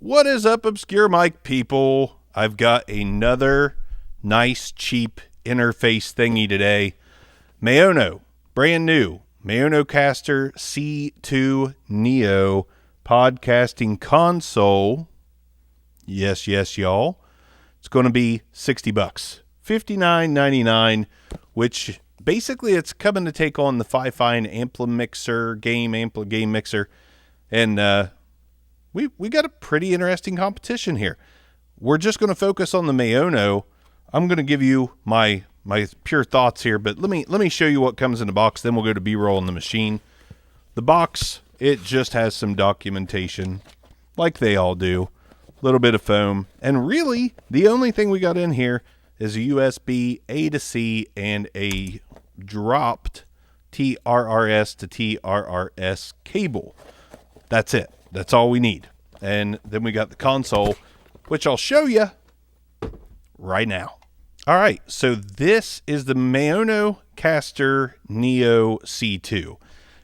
What is up, Obscure Mic people? I've got another nice, cheap interface thingy today. Maono, brand new, Maonocaster C2 Neo podcasting console. Yes, y'all. It's going to be $60, $59.99, which basically it's coming to take on the Fi-Fine Ampli game mixer, and we got a pretty interesting competition here. We're just going to focus on the Maono. I'm going to give you my pure thoughts here, but let me show you what comes in the box. Then we'll go to B-roll on the machine. The box, it just has some documentation, like they all do. A little bit of foam, and really the only thing we got in here is a USB A to C and a dropped TRRS to TRRS cable. That's it. That's all we need. And then we got the console, which I'll show you right now. All right, so this is the Maonocaster Neo C2.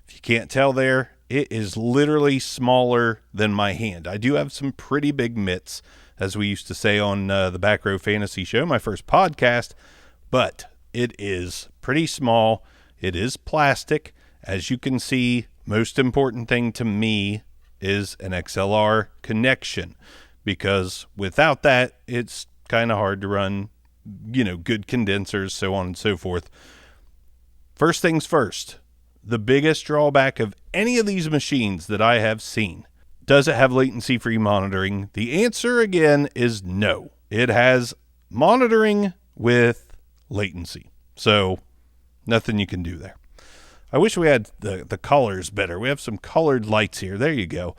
If you can't tell there, it is literally smaller than my hand. I do have some pretty big mitts, as we used to say on the Back Row Fantasy Show, my first podcast, but it is pretty small. It is plastic. As you can see, most important thing to me is an XLR connection, because without that, it's kind of hard to run, good condensers, so on and so forth. First things first, the biggest drawback of any of these machines that I have seen, does it have latency-free monitoring? The answer, again, is no. It has monitoring with latency, so nothing you can do there. I wish we had the colors better. We have some colored lights here. There you go.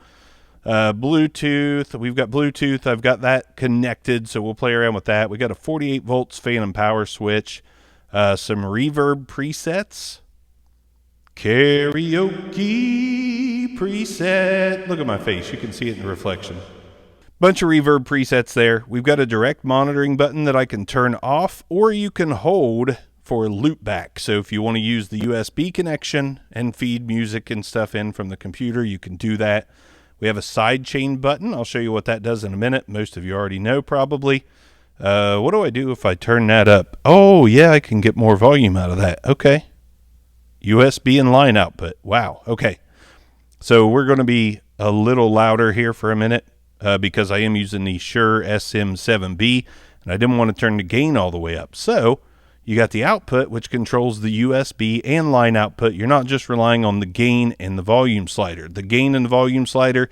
Bluetooth. We've got Bluetooth. I've got that connected, so we'll play around with that. We got a 48 volts phantom power switch. Some reverb presets. Karaoke preset. Look at my face. You can see it in the reflection. Bunch of reverb presets there. We've got a direct monitoring button that I can turn off, or you can hold for loop back. So if you want to use the USB connection and feed music and stuff in from the computer, you can do that. We have a side chain button. I'll show you what that does in a minute. Most of you already know probably. What do I do if I turn that up? Oh yeah, I can get more volume out of that. Okay. USB and line output. Wow. Okay. So we're going to be a little louder here for a minute because I am using the Shure SM7B, and I didn't want to turn the gain all the way up. So you got the output, which controls the USB and line output. You're not just relying on the gain and the volume slider. The gain and the volume slider,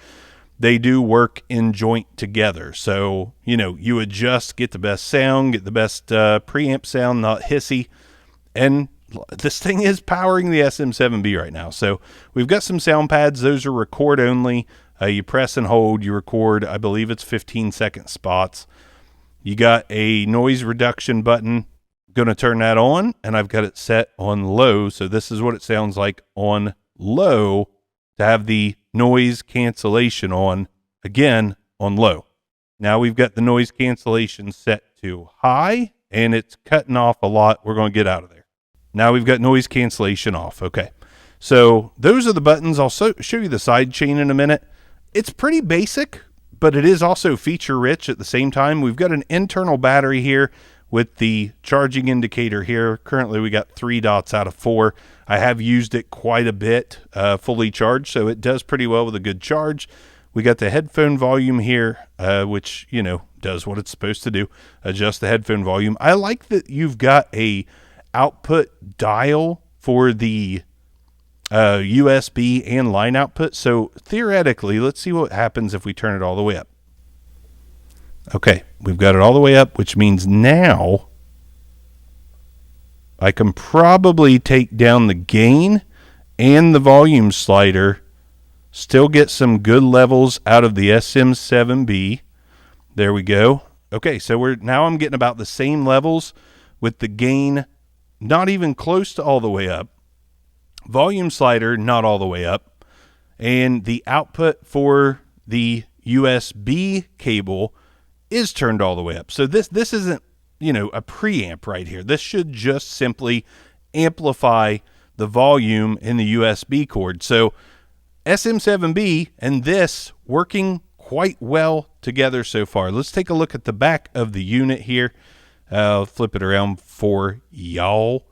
they do work in joint together. So, you adjust, get the best sound, get the best preamp sound, not hissy. And this thing is powering the SM7B right now. So we've got some sound pads. Those are record only. You press and hold, you record, I believe it's 15-second spots. You got a noise reduction button. Going to turn that on, and I've got it set on low. So this is what it sounds like on low, to have the noise cancellation on, again, on low. Now we've got the noise cancellation set to high, and it's cutting off a lot. We're going to get out of there. Now we've got noise cancellation off. Okay. So those are the buttons. I'll show you the side chain in a minute. It's pretty basic, but it is also feature rich at the same time. We've got an internal battery here with the charging indicator here. Currently we got 3 dots out of 4. I have used it quite a bit, fully charged, so it does pretty well with a good charge. We got the headphone volume here, which, does what it's supposed to do, adjust the headphone volume. I like that you've got a output dial for the USB and line output. So theoretically, let's see what happens if we turn it all the way up. Okay, we've got it all the way up, which means now I can probably take down the gain and the volume slider, still get some good levels out of the SM7B. There we go. Okay, so I'm getting about the same levels with the gain not even close to all the way up, volume slider not all the way up, and the output for the USB cable is turned all the way up. So this isn't, a preamp right here. This should just simply amplify the volume in the USB cord. So SM7B and this working quite well together so far. Let's take a look at the back of the unit here. I'll flip it around for y'all.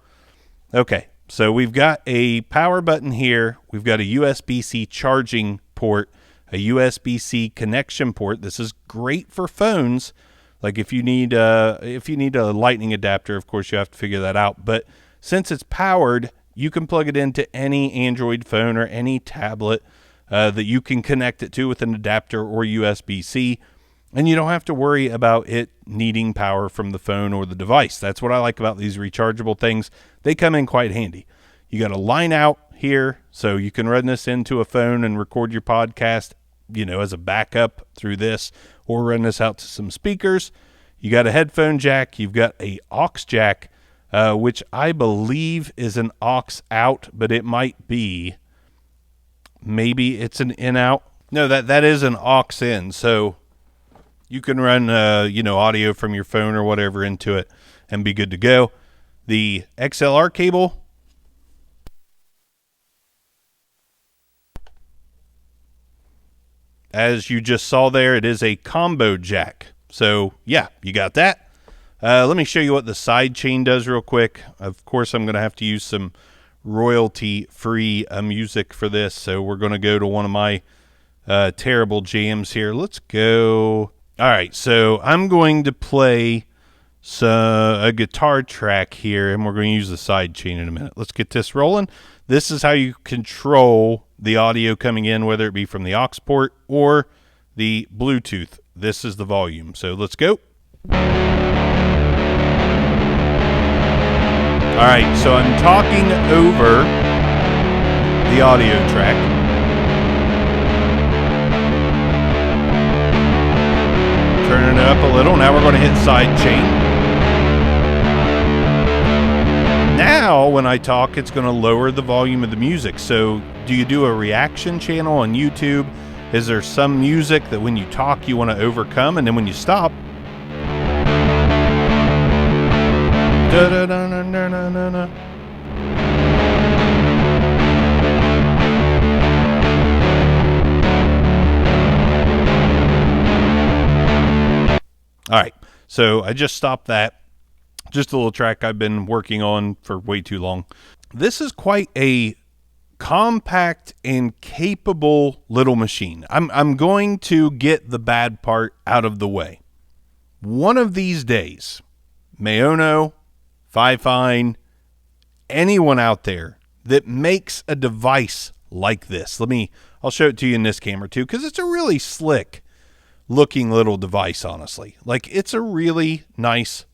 Okay, so we've got a power button here. We've got a USB-C charging port, a USB-C connection port. This is great for phones. Like if you need a lightning adapter, of course you have to figure that out. But since it's powered, you can plug it into any Android phone or any tablet that you can connect it to with an adapter or USB-C. And you don't have to worry about it needing power from the phone or the device. That's what I like about these rechargeable things. They come in quite handy. You got a line out here, so you can run this into a phone and record your podcast, as a backup through this, or run this out to some speakers. You got a headphone jack. You've got a aux jack, which I believe is an aux out, but it might be. Maybe it's an in out. No, that is an aux in. So you can run, audio from your phone or whatever into it and be good to go. The XLR cable, as you just saw there, it is a combo jack. So, yeah, you got that. Let me show you what the side chain does real quick. Of course, I'm going to have to use some royalty-free music for this, so we're going to go to one of my terrible jams here. Let's go. All right, so I'm going to play a guitar track here, and we're going to use the side chain in a minute. Let's get this rolling. This is how you control the audio coming in, whether it be from the aux port or the Bluetooth. This is the volume. So let's go. All right, so I'm talking over the audio track. Turning it up a little. Now we're going to hit side chain. Now, when I talk, it's going to lower the volume of the music. So, do you do a reaction channel on YouTube? Is there some music that when you talk you want to overcome, and then when you stop, da-da-da-na-na-na-na. All right, so I just stopped that. Just a little track I've been working on for way too long. This is quite a compact and capable little machine. I'm going to get the bad part out of the way. One of these days, Maono, Fifine, anyone out there that makes a device like this. I'll show it to you in this camera too, because it's a really slick looking little device, honestly. Like, it's a really nice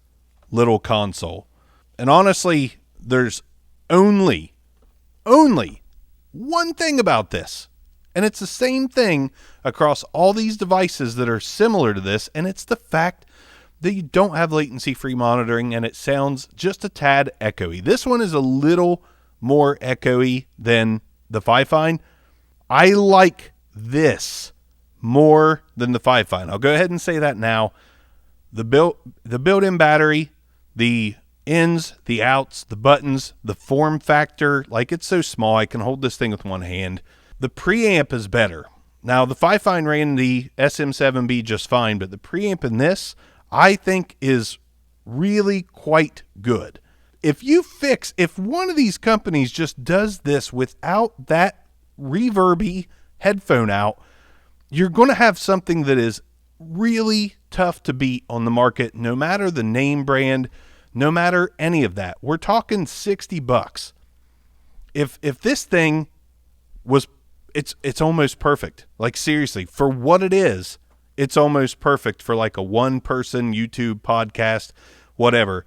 little console. And honestly, there's only one thing about this. And it's the same thing across all these devices that are similar to this, and it's the fact that you don't have latency-free monitoring, and it sounds just a tad echoey. This one is a little more echoey than the Fifine. I like this more than the Fifine. I'll go ahead and say that now. The built-in battery, the ins, the outs, the buttons, the form factor, like, it's so small I can hold this thing with one hand. The preamp is better. Now, the Fifine ran the SM7B just fine, but the preamp in this, I think, is really quite good. If one of these companies just does this without that reverby headphone out, you're going to have something that is really tough to beat on the market, no matter the name brand, no matter any of that. We're talking $60. If this thing was, it's almost perfect. Like, seriously, for what it is, it's almost perfect for like a one-person YouTube podcast, whatever.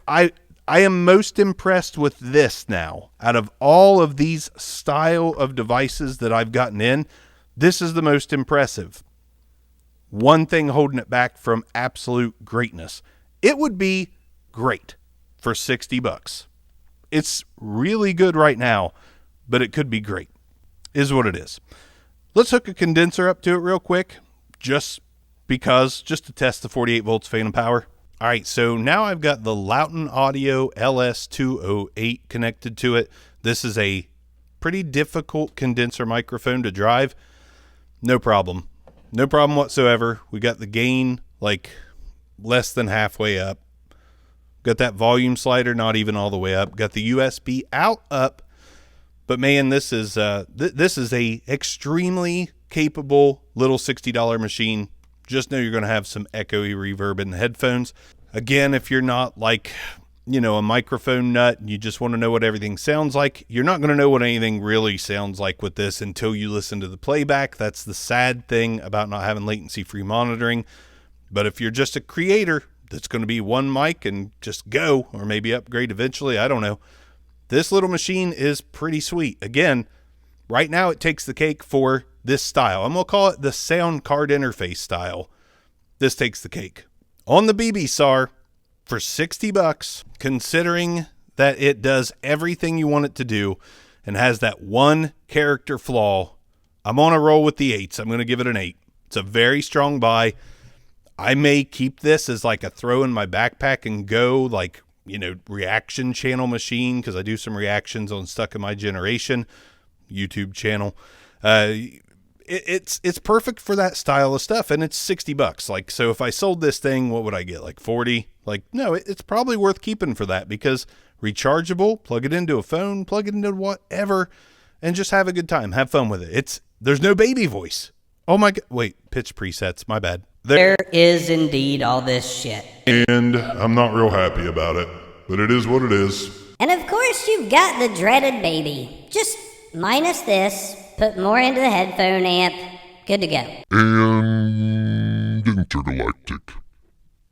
I am most impressed with this now. Out of all of these style of devices that I've gotten in, this is the most impressive. One thing holding it back from absolute greatness. It would be great for $60. It's really good right now, but it could be great. Is what it is. Let's hook a condenser up to it real quick, just to test the 48 volts phantom power. All right, so now I've got the Lauten Audio LS208 connected to it. This is a pretty difficult condenser microphone to drive. No problem. no problem whatsoever. We got the gain like less than halfway up. Got that volume slider not even all the way up. Got the USB out up. But man, this is this is a extremely capable little $60 machine. Just know you're going to have some echoey reverb in the headphones. Again, if you're not like, you know, a microphone nut and you just want to know what everything sounds like, you're not going to know what anything really sounds like with this until you listen to the playback. That's the sad thing about not having latency-free monitoring. But if you're just a creator that's going to be one mic and just go, or maybe upgrade eventually, I don't know, this little machine is pretty sweet. Again, right now it takes the cake for this style. I'm going to call it the soundcard interface style. This takes the cake. On the BB-SAR, for $60, considering that it does everything you want it to do and has that one character flaw, I'm on a roll with the 8s. I'm going to give it an 8. It's a very strong buy. I may keep this as like a throw in my backpack and go, like, you know, reaction channel machine, because I do some reactions on Stuck in My Generation YouTube channel. It's perfect for that style of stuff, and it's $60. Like, so if I sold this thing, what would I get? Like 40? Like, no, it's probably worth keeping for that, because rechargeable, plug it into a phone, plug it into whatever, and just have a good time. Have fun with it. There's no baby voice. Oh my God. Wait, pitch presets. My bad. There is indeed all this shit. And I'm not real happy about it, but it is what it is. And of course you've got the dreaded baby. Just minus this, put more into the headphone amp, good to go. And intergalactic.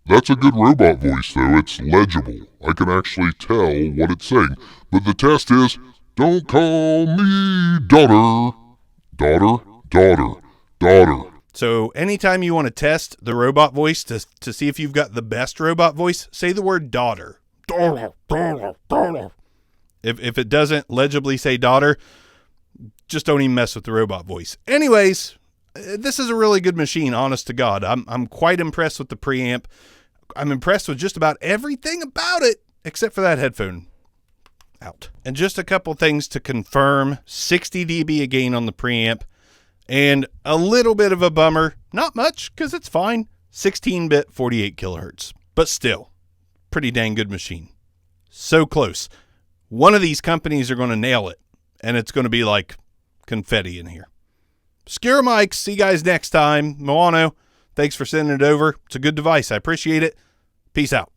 That's a good robot voice, though. It's legible. I can actually tell what it's saying. But the test is, don't call me daughter. Daughter, daughter, daughter. So anytime you want to test the robot voice to see if you've got the best robot voice, say the word daughter. Daughter, daughter, daughter. If it doesn't legibly say daughter, just don't even mess with the robot voice. Anyways, this is a really good machine, honest to God. I'm quite impressed with the preamp. I'm impressed with just about everything about it, except for that headphone out. And just a couple things to confirm. 60 dB a gain on the preamp. And a little bit of a bummer, not much, because it's fine, 16-bit, 48 kilohertz. But still, pretty dang good machine. So close. One of these companies are going to nail it, and it's going to be like confetti in here. Obscure Mics, see you guys next time. Maono, thanks for sending it over. It's a good device. I appreciate it. Peace out.